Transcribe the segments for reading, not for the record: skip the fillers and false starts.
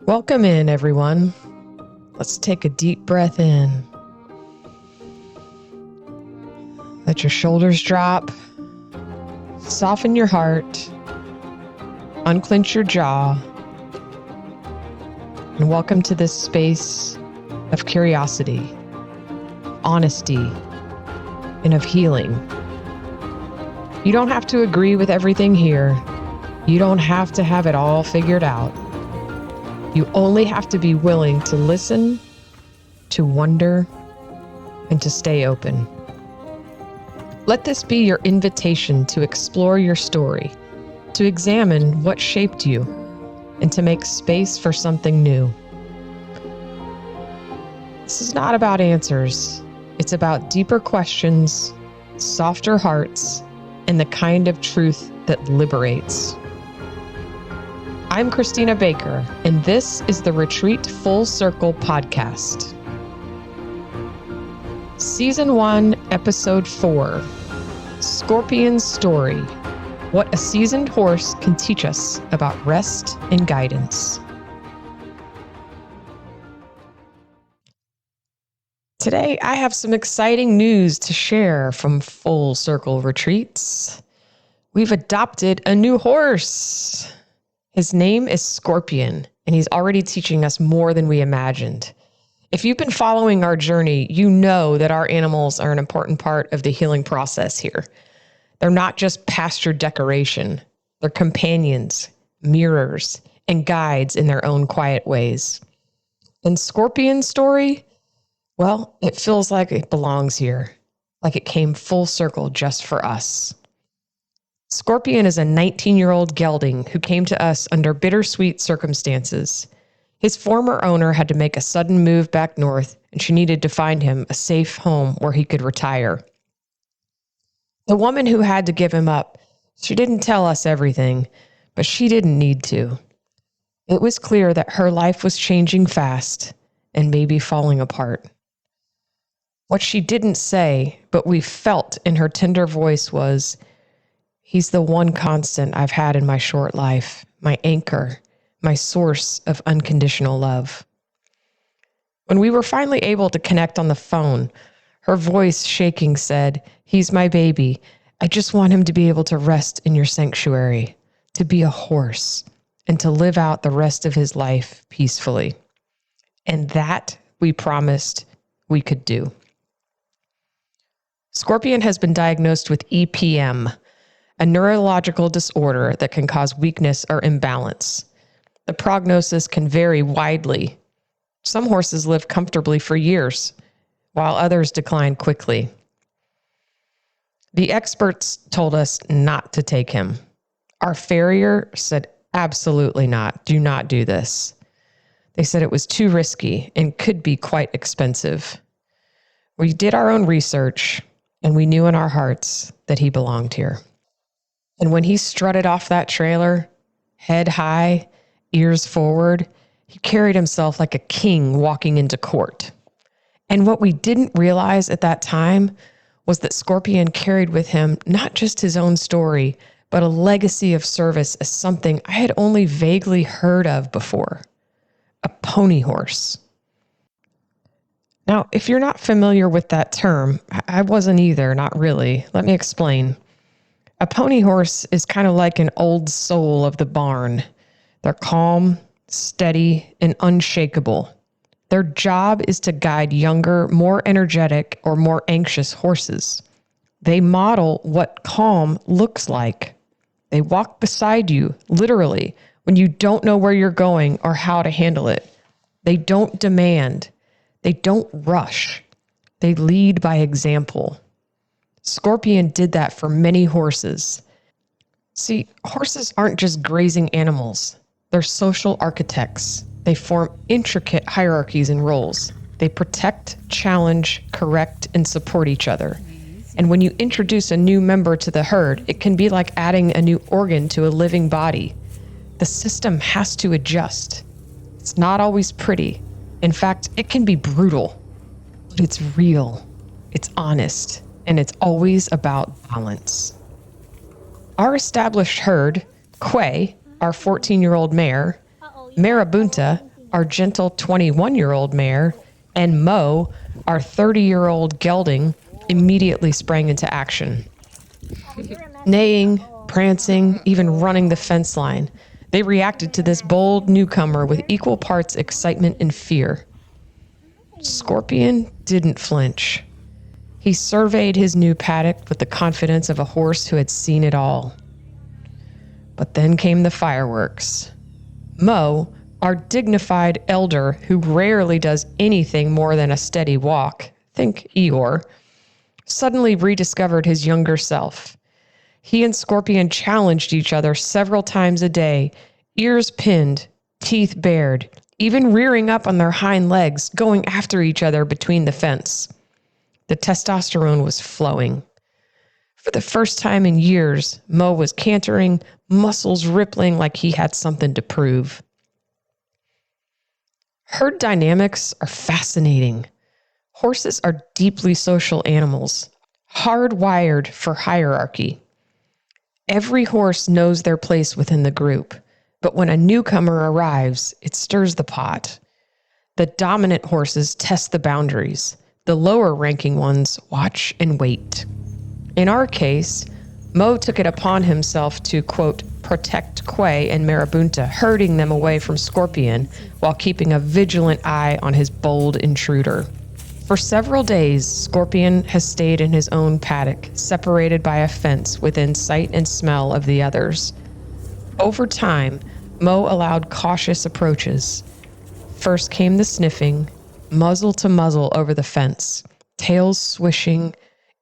Welcome in, everyone. Let's take a deep breath in. Let your shoulders drop. Soften your heart. Unclench your jaw. And welcome to this space of curiosity, honesty, and of healing. You don't have to agree with everything here. You don't have to have it all figured out. You only have to be willing to listen, to wonder, and to stay open. Let this be your invitation to explore your story, to examine what shaped you, and to make space for something new. This is not about answers. It's about deeper questions, softer hearts, and the kind of truth that liberates. I'm Christina Baker, and this is the Retreat Full Circle podcast. Season 1, Episode 4, Scorpion's Story, What a Seasoned Horse Can Teach Us About Rest and Guidance. Today, I have some exciting news to share from Full Circle Retreats. We've adopted a new horse. His name is Scorpion, and he's already teaching us more than we imagined. If you've been following our journey, you know that our animals are an important part of the healing process here. They're not just pasture decoration. They're companions, mirrors, and guides in their own quiet ways. And Scorpion's story, well, it feels like it belongs here, like it came full circle just for us. Scorpion is a 19-year-old gelding who came to us under bittersweet circumstances. His former owner had to make a sudden move back north, and she needed to find him a safe home where he could retire. The woman who had to give him up, she didn't tell us everything, but she didn't need to. It was clear that her life was changing fast and maybe falling apart. What she didn't say, but we felt in her tender voice was, "He's the one constant I've had in my short life, my anchor, my source of unconditional love." When we were finally able to connect on the phone, her voice shaking said, "He's my baby. I just want him to be able to rest in your sanctuary, to be a horse, and to live out the rest of his life peacefully." And that we promised we could do. Scorpion has been diagnosed with EPM, a neurological disorder that can cause weakness or imbalance. The prognosis can vary widely. Some horses live comfortably for years, while others decline quickly. The experts told us not to take him. Our farrier said, absolutely not. Do not do this. They said it was too risky and could be quite expensive. We did our own research, and we knew in our hearts that he belonged here. And when he strutted off that trailer, head high, ears forward, he carried himself like a king walking into court. And what we didn't realize at that time was that Scorpion carried with him not just his own story, but a legacy of service as something I had only vaguely heard of before. A pony horse. Now, if you're not familiar with that term, I wasn't either, not really. Let me explain. A pony horse is kind of like an old soul of the barn. They're calm, steady, and unshakable. Their job is to guide younger, more energetic, or more anxious horses. They model what calm looks like. They walk beside you, literally, when you don't know where you're going or how to handle it. They don't demand. They don't rush. They lead by example. Scorpion did that for many horses. See, horses aren't just grazing animals. They're social architects. They form intricate hierarchies and roles. They protect, challenge, correct, and support each other. And when you introduce a new member to the herd, it can be like adding a new organ to a living body. The system has to adjust. It's not always pretty. In fact, it can be brutal, but it's real, it's honest, and it's always about balance. Our established herd, Quay, our 14-year-old mare, Marabunta, our gentle 21-year-old mare, and Mo, our 30-year-old gelding, immediately sprang into action. Neighing, prancing, even running the fence line, they reacted to this bold newcomer with equal parts excitement and fear. Scorpion didn't flinch. He surveyed his new paddock with the confidence of a horse who had seen it all. But then came the fireworks. Mo, our dignified elder who rarely does anything more than a steady walk, think Eeyore, suddenly rediscovered his younger self. He and Scorpion challenged each other several times a day, ears pinned, teeth bared, even rearing up on their hind legs, going after each other between the fence. The testosterone was flowing. For the first time in years, Mo was cantering, muscles rippling like he had something to prove. Herd dynamics are fascinating. Horses are deeply social animals, hardwired for hierarchy. Every horse knows their place within the group, but when a newcomer arrives, it stirs the pot. The dominant horses test the boundaries. The lower-ranking ones watch and wait. In our case, Mo took it upon himself to, quote, protect Quay and Marabunta, herding them away from Scorpion while keeping a vigilant eye on his bold intruder. For several days, Scorpion has stayed in his own paddock, separated by a fence within sight and smell of the others. Over time, Mo allowed cautious approaches. First came the sniffing, muzzle to muzzle over the fence, tails swishing,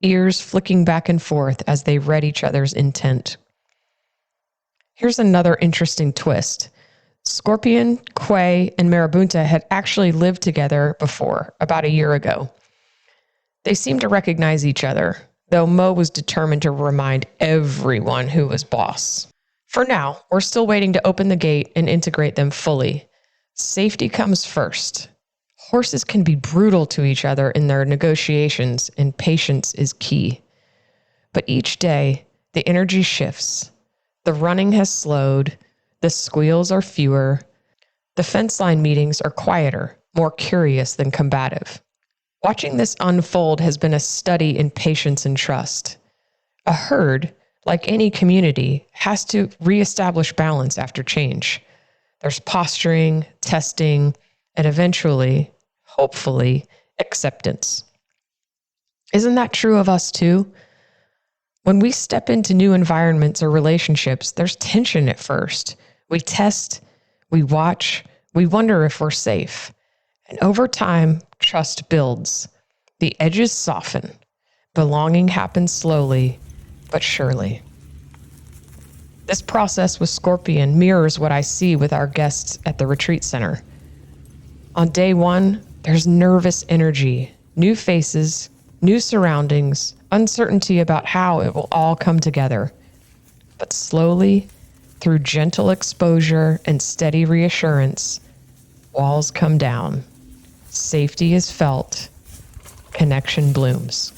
ears flicking back and forth as they read each other's intent. Here's another interesting twist. Scorpion, Quay, and Marabunta had actually lived together before, about a year ago. They seemed to recognize each other, though Mo was determined to remind everyone who was boss. For now, we're still waiting to open the gate and integrate them fully. Safety comes first. Horses can be brutal to each other in their negotiations, and patience is key. But each day, the energy shifts. The running has slowed. The squeals are fewer. The fence line meetings are quieter, more curious than combative. Watching this unfold has been a study in patience and trust. A herd, like any community, has to reestablish balance after change. There's posturing, testing, and eventually, hopefully, acceptance. Isn't that true of us too? When we step into new environments or relationships, there's tension at first. We test, we watch, we wonder if we're safe. And over time, trust builds. The edges soften. Belonging happens slowly, but surely. This process with Scorpion mirrors what I see with our guests at the retreat center. On day one, there's nervous energy, new faces, new surroundings, uncertainty about how it will all come together. But slowly, through gentle exposure and steady reassurance, walls come down. Safety is felt. Connection blooms.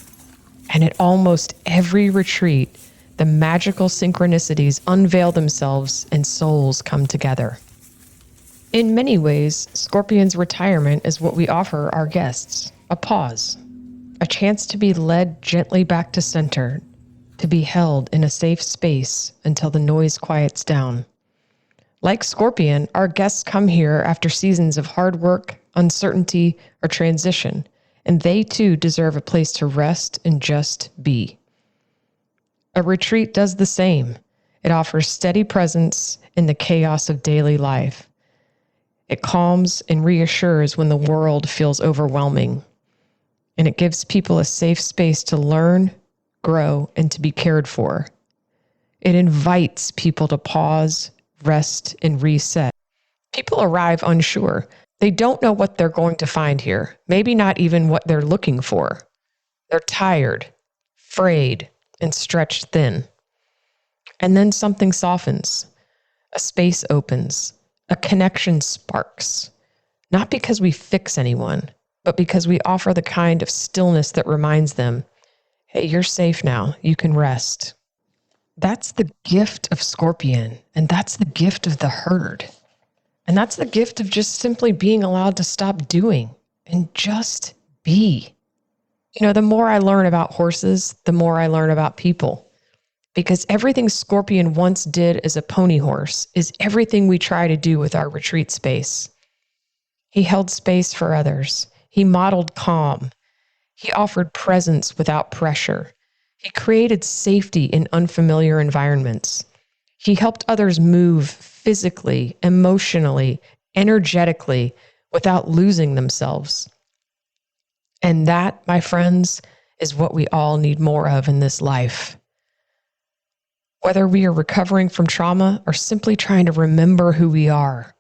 And at almost every retreat, the magical synchronicities unveil themselves and souls come together. In many ways, Scorpion's retirement is what we offer our guests, a pause, a chance to be led gently back to center, to be held in a safe space until the noise quiets down. Like Scorpion, our guests come here after seasons of hard work, uncertainty, or transition, and they too deserve a place to rest and just be. A retreat does the same. It offers steady presence in the chaos of daily life. It calms and reassures when the world feels overwhelming. And it gives people a safe space to learn, grow, and to be cared for. It invites people to pause, rest, and reset. People arrive unsure. They don't know what they're going to find here, maybe not even what they're looking for. They're tired, frayed, and stretched thin. And then something softens. A space opens. A connection sparks. Not because we fix anyone, but because we offer the kind of stillness that reminds them, hey, you're safe now. You can rest. That's the gift of Scorpion, and that's the gift of the herd. And that's the gift of just simply being allowed to stop doing and just be. The more I learn about horses, the more I learn about people. Because everything Scorpion once did as a pony horse is everything we try to do with our retreat space. He held space for others. He modeled calm. He offered presence without pressure. He created safety in unfamiliar environments. He helped others move physically, emotionally, energetically, without losing themselves. And that, my friends, is what we all need more of in this life. Whether we are recovering from trauma or simply trying to remember who we are.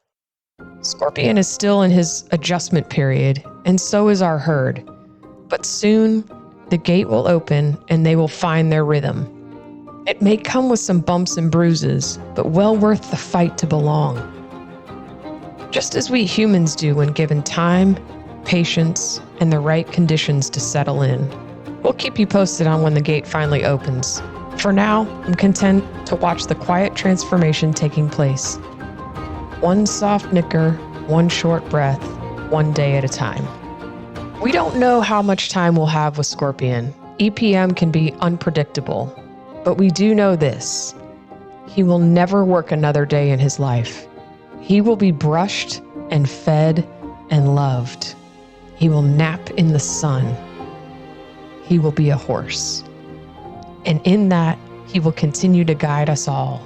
Scorpion is still in his adjustment period, and so is our herd. But soon, the gate will open and they will find their rhythm. It may come with some bumps and bruises, but well worth the fight to belong. Just as we humans do when given time, patience, and the right conditions to settle in. We'll keep you posted on when the gate finally opens. For now, I'm content to watch the quiet transformation taking place. One soft nicker, one short breath, one day at a time. We don't know how much time we'll have with Scorpion. EPM can be unpredictable, but we do know this. He will never work another day in his life. He will be brushed and fed and loved. He will nap in the sun. He will be a horse. And in that, he will continue to guide us all,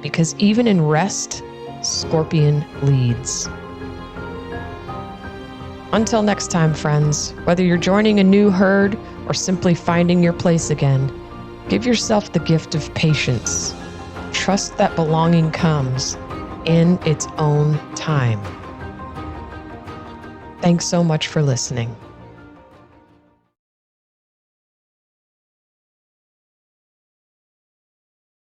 because even in rest, Scorpion leads. Until next time, friends, whether you're joining a new herd or simply finding your place again, give yourself the gift of patience. Trust that belonging comes in its own time. Thanks so much for listening.